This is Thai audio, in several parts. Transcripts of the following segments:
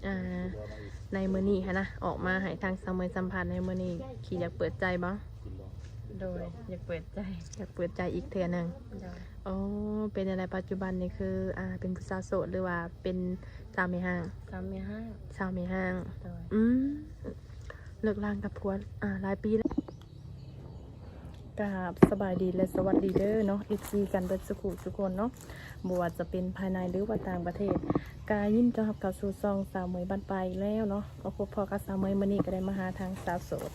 อ่าในมื้อนี้ค่ะนะออกมาให้ทางสมัยสัมพันธ์ในมื้อนี้ขี่อยากเปิดใจบ้างโดยอยากเปิดใจอยากเปิดใจอีกเทื่อหนึงโดยอ๋อเป็นอะไรปัจจุบันนี่คือเป็นผู้สาวโสดหรือว่าเป็นสาวไม่ห่างสามเมียห้าสาวไม่ห่างโดยอืมเลิกลางกับผัวหลายปีแล้วกับสบายดีและสวัสดีเด้อเนาะ FC กันเบิดสุขุทุกคนเนาะบ่ว่าจะเป็นภายในหรือว่าต่างประเทศกายินต้อนรับเข้าสู่ซองสาวเหมยบ้านปลายอีกแล้วเนาะมาพบพอกับสาวเหมยมื้อนี้ก็ได้มาหาทางสาวโสด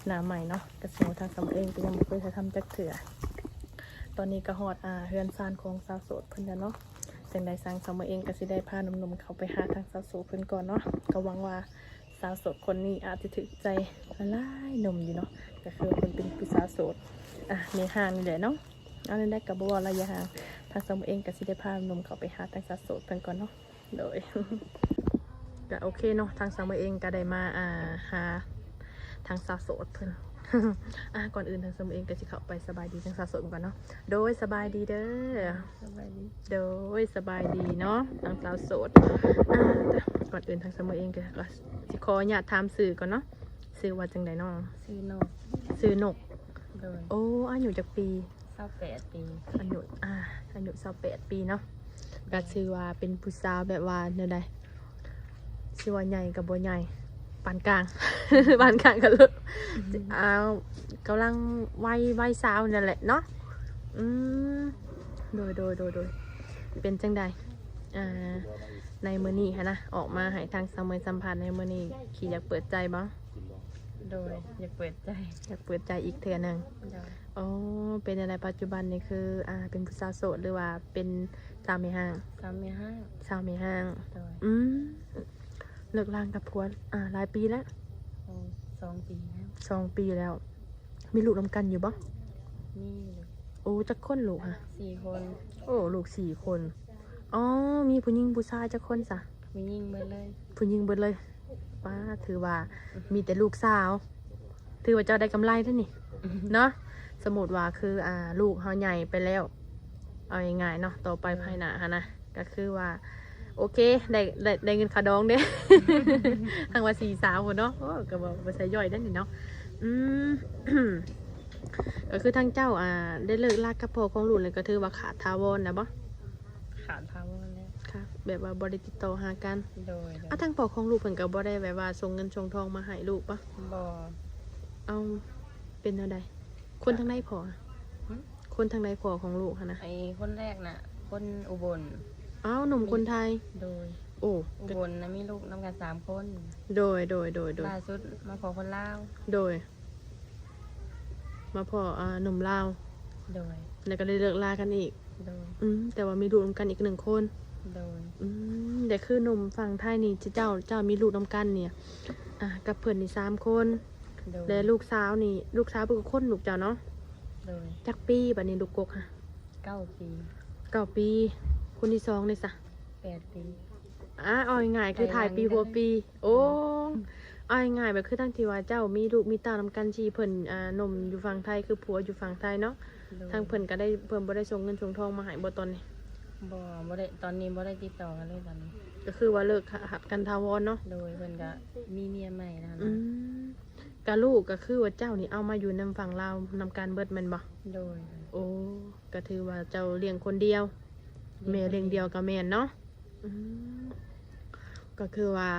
หน้าใหม่เนาะกระทรวงทางสาวเองก็ยังบ่เคยทำจักเถื่อตอนนี้ก็ฮอดเฮือนซานของสาวโสดเพิ่นแล้วเนาะจังได๋สร้างสาวเหมยเองก็สิได้พาหนุ่มๆเข้าไปหาทางสาวโสดเพิ่นก่อนเนาะก็หวังว่าสาวโสดคนนี้อาจจะถึกใจละลายหนุ่มอยู่เนาะก็คือเพิ่นเป็นผู้สาวโสดในห้างนี่แหละเนาะเอาได้กับบัวระยะห่างทางสมเองกับสิได้พาหนุ่มเขาไปหาทางสาวโสดเพิ่นก่อนเนาะโดย ก็โอเคเนาะทางสมเองก็ได้มาหาทางสาวโสดเพิ่น ก่อนอื่นทางสมเองก็สิเข้าไปสบายดีทางสาวโสดก่อนเนาะโดยสบายดีเด้อสบายดีโดยสบายดีเนาะทางสาวโสดก่อนอื่นทางสมเองก็สิขออนุญาตถามสื่อก่อนเนาะสื่อว่าจังไดเนาะชื่อนกสื่อนกโดยโอ้อายุจักปี28 ปีอายุ28 ปีเนาะก็ชื่อว่าเป็นผู้สาวแบบว่าแนวใดชื่อว่าใหญ่กับบ่ใหญ่ปานกลาง ปานกลางกันเลยกำลังวัยสาวนั่นแหละเนาะอืมโดยเป็นจังใดในมื้อนี้ค่ะนะออกมาให้ทางสมัยสัมพันธ์ในมื้อนี้ขี่อยากเปิดใจบ้างโดยอยากเปิดใจอยากเปิดใจอีกเทื่อหนึงโดยอ๋อเป็นอะไรปัจจุบันนี่คือเป็นผู้สาวโสดหรือว่าเป็นสาวไม่ห่างสามเมียห้าสาวไม่ห่างโดยอืมเลิกลางกับผัวหลายปีแล้ว2 ปีแล้ว2 ปีแล้วมีลูกนำกันอยู่บ่นี่โอ้จักคนลูกค่ะ4 คน โอ้ลูก4 คนอ๋อมีผู้หญิงผู้ชายจักคนซะมียิงเบิดเลย ผู้หญิงเบิดเลยป้าถือว่ามีแต่ลูกสาวถือว่าเจ้าได้กำไรท่านนี่ เนาะสมมติว่าคือลูกเขาใหญ่ไปแล้วเอาง่ายๆเนาะต่อไปภายหน้าฮะนะก็คือว่าโอเคได้เงินค่าดองเด้ ทางว่า4 สาวคนเนาะก็บอกว่าใส่ย่อยได้นี่เนาะอืม ก็คือทางเจ้าได้เลิกลากับพ่อของลูกเลยก็ถือว่าขาดทาวรนะบ่ขาดพาวรแล้วค่ะแบบว่าบ่ได้ติดต่อหากันโดยทางพ่อของลูกเพิ่นก็บ่ได้แบบว่าส่งเงินส่งทองมาให้ลูกปะบ่เอาเป็นแนวใดคนทางใดพ่อคนทางใดพ่อของลูกค่ะนะไอ้คนแรกน่ะคนอุบลหนุ่มคนไทยโดยโอ้อุบลนะมีลูกน้ำกัน3 คนโดยล่าสุดมาขอคนลาวโดยมาพ่อหนุ่มลาวโดยแล้วก็ได้เลิกลากันอีกโดยแต่ว่ามีลูกนำกันอีก1 คนโดยแต่คือหนุ่มฝั่งไทยนี่เจ้ามีลูกนำกันเนี่ยกับเพื่อนนี่3 คนและลูกสาวนี่ลูกสาวเป็นคนลูกเจ้าเนาะโดยจักปีบัดนี้ลูกกกค่ะ9 ปี9 ปีคนที่2นี่ซะ8 ปีเอาง่ายๆคือถ่ายปีหัวปีโอ้เอาง่ายๆแบบคือตั้งที่ว่าเจ้ามีลูกมีเต้านำกันชีเพิ่นหนุ่มอยู่ฝั่งไทยคือผัวอยู่ฝั่งไทยเนาะทางเพิ่นก็ได้เพิ่นบ่ได้ส่งเงินส่งทองมาให้บ่ตอนนี้บ่ได้ตอนนี้บ่ได้ติดต่อกันเลยตอนนี้ก็คือว่าเลิกหักกันทาวรเนาะโดยเพิ่นก็มีเมียใหม่แล้วนะกะลูกก็คือว่าเจ้านี่เอามาอยู่นำฝั่งลาวนำการเบิดแม่นบ่โดยโอ้ก็ถือว่าเจ้าเลี้ยงคนเดียวแม่เลี้ยงเดียวก็แม่นเนาะก็คือว่า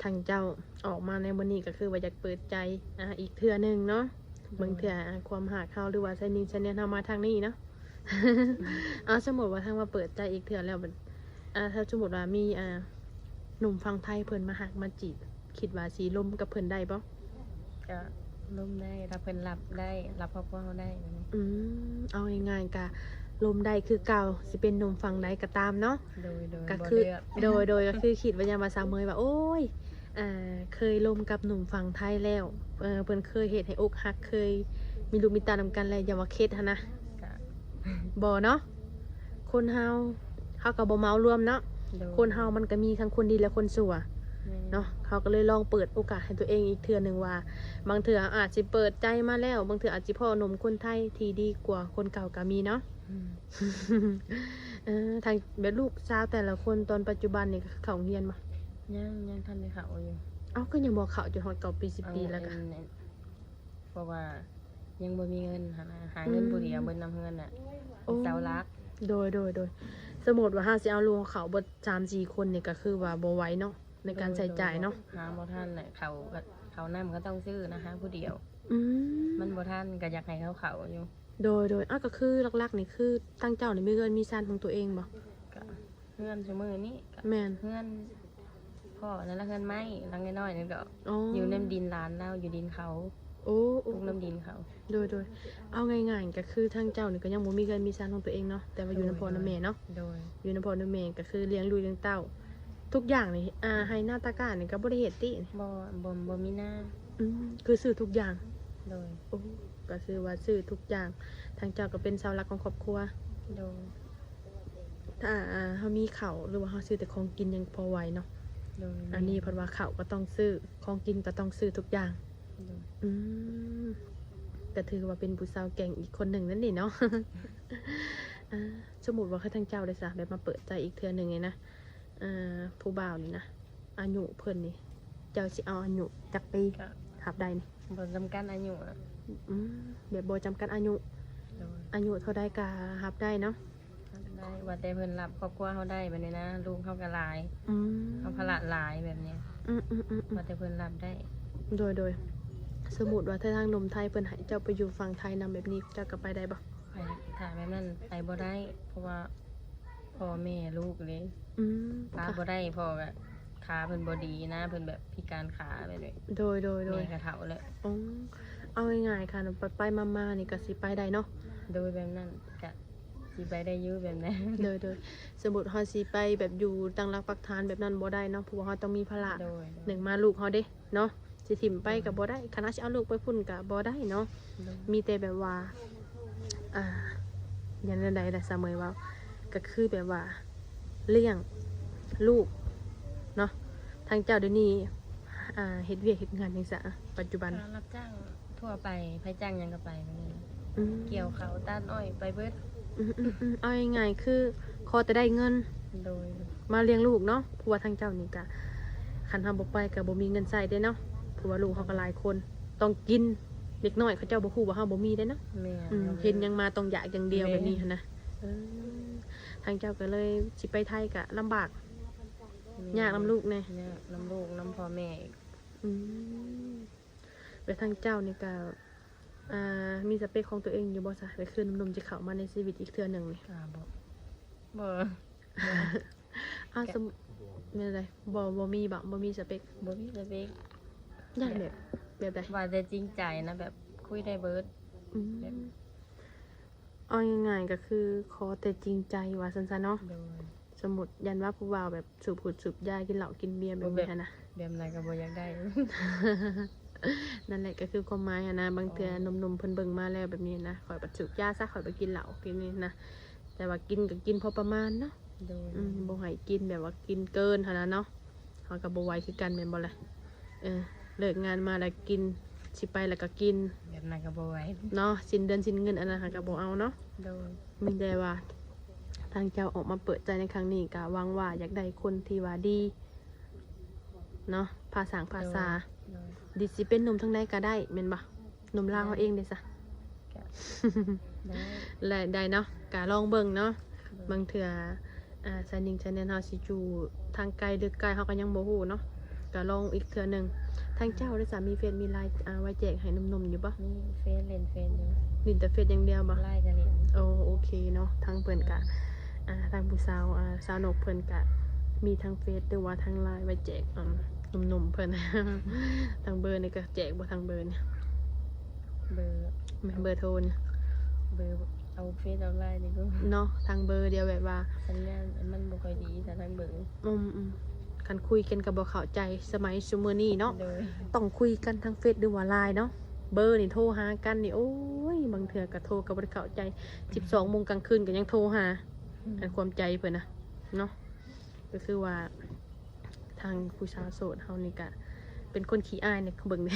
ทางเจ้าออกมาในวันนี้ก็คือว่าอยากเปิดใจอีกเทื่อนึงเนาะบางเทื่อความหักเขาหรือว่าใช้นิ้วใช้เนียนเอามาทางนี้เนาะ สมมติว่าทางมาเปิดใจอีกเทื่อแล้วถ้าสมมติว่ามีหนุ่มฟังไทยเพิ่นมาหักมาจีบคิดว่าสีลมกับเพิ่นได้บ่ก็ร่วมได้รับเพิ่นรับได้รับครอบครัวเขาได้เอาง่ายๆกะลมได้คือเก่าสิเป็นหนุ่มฟังใดก็ตามเนาะโดยก็คือโดยก็คือคิดว่ายังมาสาวเมยว่าโอ้ยเคยลมกับหนุ่มฝั่งไทยแล้วเพิ่นเคยเฮ็ดให้อกหักเคยมีลูกมีตานำกันแล้วอย่าว่าเคสหั่นนะบ่เนาะคนเฮาก็บ่เมารวมเนาะคนเฮามันก็มีทั้งคนดีและคนชั่วเนาะเขาก็เลยลองเปิดโอกาสให้ตัวเองอีกเทื่อนึงว่าบางเทื่ออาจสิเปิดใจมาแล้วบางเทื่ออาจสิพ่อหนุ่มคนไทยที่ดีกว่าคนเก่าก็มีเนาะทางแบบลูกสาวแต่ละคนตอนปัจจุบันนี่เขาเรียนมา ยังทันได้เข้าอยู่ เอ้าก็ยังบ่เข้าจนฮอด9ปี10ปีแล้วก็ เพราะว่ายังบ่มีเงินหาเงินผู้เดียวเบิ่นนำเงินน่ะ โอ้ เสาหลัก โดยสมมุติว่าเฮาสิเอาลูกเขาบ่3-4คนนี่ก็คือว่าบ่ไหวเนาะในการใช้จ่ายเนาะ หาบ่ทันน่ะเขานำก็ต้องซื้อนะคะผู้เดียว อืม มันบ่ทันก็อยากให้เขาอยู่ โดยอ้าวก็คือหลักๆนี่คือตั้งเจ้านี่มีเงินมีซานของตัวเองบ่ ก็เฮือนซุมื้อนี้ก็ แม่น เฮือนพ่อนั่นละเฮือนไม้หลังน้อยๆนี่ก็ อ๋อ อ อยู่ น้ำดินร้านเราอยู่ดินเขา โอ้ ปลูกน้ำดินเขา โดยเอาง่ายๆก็คือทางเจ้านี่ก็ยังบ่มีเงินมีซานของตัวเองเนาะแต่ว่าอยู่นำพ่อนำแม่เนาะ โดย อยู่นำพ่อนำแม่ก็คือเลี้ยงลูกเลี้ยงเต้า ทุกอย่างนี่ให้หน้าตาการนี่ก็บ่ได้เฮ็ดติ บ่มีหน้า คือซื้อทุกอย่าง โดย โอ้ก็คือว่าซื้อทุกอย่างทางเจ้าก็เป็นเสาหลักของครอบครัว โดย ถ้าเฮามีข้าวหรือว่าเฮาซื้อแต่ของกินยังพอไหวเนาะ โดย อันนี้เพิ่นว่าข้าวก็ต้องซื้อของกินก็ต้องซื้อทุกอย่าง โดย อืมก็ถือว่าเป็นผู้สาวแก่งอีกคนหนึ่งนั่นนี่เนาะ สมมุติว่าเขาทางเจ้าได้ซะแบบมาเปิดใจอีกเทื่อหนึงไงนะผู้บ่าวนี่นะอายุเพิ่นนี่เจ้าสิเอาอายุจักปี ก็ หับใดนี่ บ่จำกัดอายุอะ แบบบ่จำกัดอายุ โดย อายุเท่าใดก็หับได้เนาะ ได้ว่าแต่เพิ่นรับครอบครัวเขาได้แบบนี้นะลูกเขาก็หลาย อืม เขาภาระหลายแบบเนี้ย อืม ว่าแต่เพิ่นรับได้ โดยสมมุติว่าถ้าทางหนมไทยเพิ่นให้เจ้าไปอยู่ฝั่งไทยนำแบบนี้เจ้าก็ไปได้บ่ ไปถ่ายแบบนั้นไปบ่ได้ เพราะว่าพ่อแม่ลูกเลย อืม พาบ่ได้พ่อก็ขาเพิ่นบ่ดีนะเพิ่นแบบพิการขาไปเลย โดย แม่ก็เฒ่าแล้ว อ๋อเอาง่ายๆค่ะไปมาๆนี่ก็สิไปได้เนาะ โดยแบบนั้นก็สิไปได้อยู่แบบนั้น โดยสมมุติเฮาสิไปแบบอยู่ตั้งรักปักฐานแบบนั้นบ่ได้เนาะเพราะว่าเฮาต้องมีภาระ โดย หนึ่งมาลูกเฮาเด้เนาะสิถิ่มไปก็บ่ได้คณะสิเอาลูกไปพุ่นก็บ่ได้เนาะ โดย มีแต่แบบว่าอย่างใดๆแหละเสมอว่าก็คือแบบว่าเลี้ยงลูกเนาะทางเจ้าเดี๋ยวนี้เฮ็ดเวียกเฮ็ดงานจังซี่ปัจจุบัน การรับจ้างทั่วไปไผจ้างหยังก็ไปแบบนี้ อืม เกี่ยวเขาต้านอ้อยไปเบิด เอาง่ายๆคือขอแต่ได้เงิน โดย มาเลี้ยงลูกเนาะเพราะว่าทางเจ้านี่ก็คันทำบ่ไปก็บ่มีเงินใช้เด้เนาะเพราะว่าลูกเขาก็หลายคนต้องกินเด็กน้อยเขาเจ้าบ่ฮู้ว่าเฮาบ่มีเด้เนาะ แม่ เห็นยังมาต้องอยากอย่างเดียว แม่ แบบนี้หั้นนะทางเจ้าก็เลยสิไปไทยก็ลำบากยากนำลูกแน่ ยากน้ำลูกน้ำพ่อแม่อีก อืมไปทางเจ้านี่ก็มีสเปคของตัวเองอยู่บ่ซะไปคือหนุ่มๆจะเข้ามาในชีวิตอีกเทื่อหนึงนี่ บ่ สมแม่นไดบ่มีบ่มีสเปค บ่มีสเปค ยากแบบใด ว่าแต่จริงใจนะแบบคุยได้เบิด อืมเอาง่ายๆก็คือขอแต่จริงใจว่าซั่นๆเนาะ โดย สมมุติยันว่าผู้บ่าวแบบสูบผุดสูบยากินเหล้ากินเบียร์แบบนี้หั้นนะ แบบไหนก็บ่อยากได้ นั่นแหละก็คือความหมายอะนะบางเทื่อหนุ่มๆเพิ่นเบิ่งมาแล้วแบบนี้นะข่อยบ่สูบยาซะข่อยบ่กินเหล้ากินนี่นะแต่ว่ากินก็กินพอประมาณเนาะ โดย บ่ให้กินแบบว่ากินเกินหั่นนะเนาะเฮาก็บ่ไหวคือกันแม่นบ่ล่ะเลิกงานมาแล้วกินสิไปแล้วก็กิน แบบไหนก็บ่ไหว เนาะสิ้นเดือนสิ้นเงินอันนั้นหาก็บ่เอาเนาะ โดย มีแต่ว่าทางเจ้าออกมาเปิดใจในครั้งนี้ก็หวังว่าอยากได้คนที่ว่าดีเนาะภาษาภาษา โดย ดิสิเป็นหนุ่มทั้งใดก็ได้แม่นบ่หนุ่มลาวเขาเองเด้ซะ ก็ได้ และได้เนาะก็ลองเบิ่งเนาะบางเทื่อสายนิ่งสายแน่นเฮาสิอยู่ทางไกลหรือไกลเฮาก็ยังบ่ฮู้เนาะก็ลองอีกเทื่อหนึงทางเจ้าได้สามีเฟซมีไลน์ไว้แจกให้หนุ่มๆอยู่บ่ นี่เฟซเล่นเฟซอยู่ ดินแต่เฟซอย่างเดียวบ่ ไล่กันเล่น โอเคเนาะทางเพิ่นก็ทางผู้สาวสาวนกเพิ่นก็มีทางเฟซหรือว่าทางไลน์ไว้แจกหนุ่มๆเพิ่น ทางเบอร์นี่ก็แจกบ่ทางเบอร์นี่ เบอร์ แม่นเบอร์โทรนี่ เบอร์เอาเฟซเอาไล่นี่ก็ เนาะทางเบอร์เดียวแบบว่า สัญญาณมันบ่ค่อยดีแต่ทางเบอร์ คันคุยกันก็บ่เข้าใจสมัยซุมื้อนี้เนาะ โดย ต้องคุยกันทางเฟซหรือว่าไลน์เนาะเบอร์นี่โทรหากันนี่โอ้ยบางเทื่อก็โทรก็บ่ได้เข้าใจ 12 โมงกลางคืนก็ยังโทรหาอันความใจเพิ่นนะเนาะก็คือว่าทางผู้สาวโสดเฮานี่ก็เป็นคนขี้อายเนี่ยเบิ่งนี่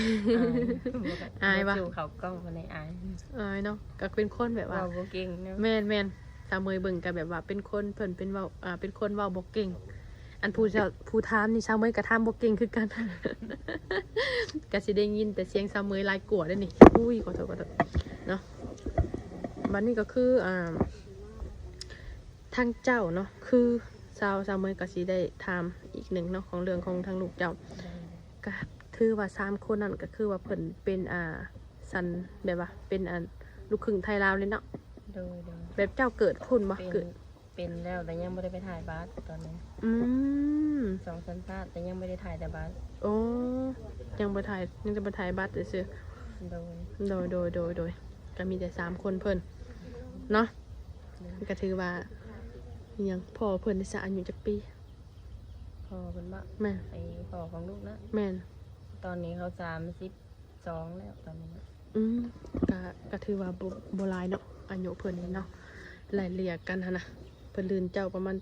อายปะ สู่เขากล้องคนในอาย อายเนาะก็เป็นคนแบบว่า เว้าบ่เก่งเนาะ แม่นสาวเมยเบิ่งก็แบบว่าเป็นคนเพิ่นเป็นเว้าเป็นคนเว้าบ่เก่ง อันผู้ถามนี่ชาวเมยกระทำบ่เก่งคือกัน ก็สิได้ยินแต่เสียงชาวเมยหลายกว่าเด้อนี่อุ้ยขอโทษเนาะบัดนี้ก็คือทางเจ้าเนาะคือชาวเมยก็สิได้ถามอีกหนึ่งเนาะของเรื่องของทางลูกเจ้าก็ถือว่า3คนนั้นก็คือว่าเพิ่นเป็นสันแบบว่าเป็นลูกครึ่งไทยลาวเลยเนาะ โดย แบบเจ้าเกิดพุ่นบ่เกิด เป็นแล้วแต่ยังไม่ได้ไปถ่ายบัสตอนนี้ อืม 2 สัญชาติแต่ยังไม่ได้ถ่ายแต่บัส โอ้ยังบ่ถ่ายยังจะบ่ถ่ายบัตรซื่อ โดย โดยก็มีแต่3คนเพิ่นเนาะก็ถือว่าอิหยังพ่อเพิ่นได้สะอายุจักปี พ่อเป็นบ้า แม่น ไอพ่อของลูกนะ แม่น ตอนนี้เขา32แล้วตอนนี้นะ อืมก็ถือว่าบ่หลายเนาะอายุเพิ่นนี่เนาะไล่เลี่ยกันหั่นน่ะเพิ่นลืนเจ้าประมาณ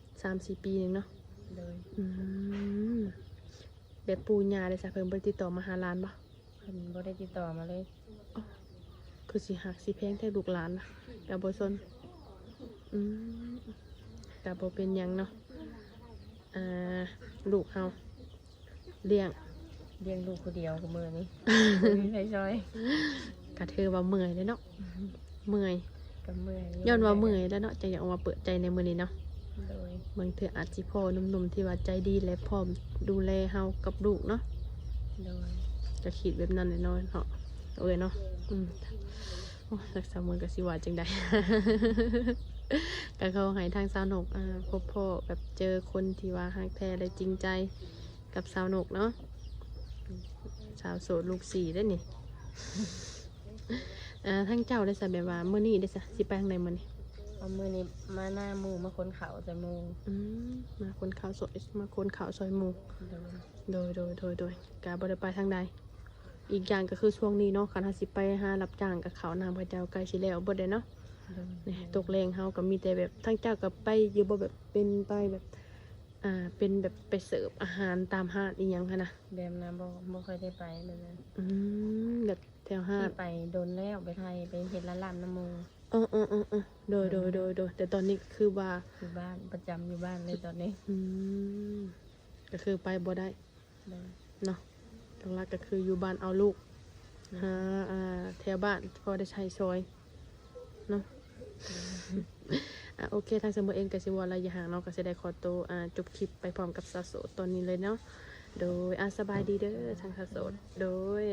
3-4 ปีนึงเนาะ โดย อืมแบบปู่ย่าได้ซะเพิ่นบ่ได้ติดต่อมาหาหลานบ่ เพิ่นบ่ได้ติดต่อมาเลย คือสิหักสิแพงแท้ลูกหลานนะก็บ่สนอืมก็บ่เป็นหยังเนาะลูกเฮาเลี้ยง เลี้ยงลูกคนเดียวกับมือนี้ มีใครช่วย ก็ถือว่าเมื่อยเลยเนาะเมื่อย กับมือ ย้อนว่าเมื่อยแล้วเนาะจะอยากเอามาเปิดใจในมื้อนี้เนาะ โดย บางเทื่ออาจสิพ่อหนุ่มๆที่ว่าใจดีและพร้อมดูแลเฮากับลูกเนาะ โดย จะคิดแบบนั้นแน่นอนเนาะเนาะโอ้รักษามือก็สิว่าจังได ก็เขาให้ทางสาวนกพบพ่อแบบเจอคนที่ว่าฮักแท้และจริงใจกับสาวนกเนาะสาวโสดลูก4ได้อนี่ ทั้งเจ้าได้สะแบบว่ามื้อนี้ได้สะสิไปทางไหนมื้อนี้ เอามือนี้มาหน้าหมูมาค้นเขาจะมู มาคนข่าวสวยมาคนข่าวซอยหมู่ โดย โดยกาบ่ได้ไปทางใดอีกอย่างก็คือช่วงนี้เนาะคันเฮาสิไปหารับจ้างกับเขาวนำพระเจ้าใกล้สิแล้วเบิดได้เนาะ นี่ตกแรงเฮาก็มีแต่แบบทั้งเจ้าก็ไปอยู่บ่แบบเป็นไปแบบเป็นแบบไปเสิร์ฟอาหารตามห้างอีหยังหั่นน่ะ แบบนั้นบ่ค่อยได้ไปแบบนั้น แบบแถวห้าง ที่ไปโดนแล้วไปไทยไปเฮ็ดร้านลำน้ำมู โดยแต่ตอนนี้คือว่า อยู่บ้านประจำอยู่บ้านเลยตอนนี้ ก็คือไปบ่ได้ โดย เนาะหลักๆก็คืออยู่บ้านเอาลูกหาแถวบ้านพอได้ใช้ซอยเนาะ โอเคทางสมุทรเองก็สิว่าระยะห่างเนาะก็สิได้ขอตัวจบคลิปไปพร้อมกับสาวโสดตอนนี้เลยเนาะโดยสบายดีเด้อทางสาวโสดโดย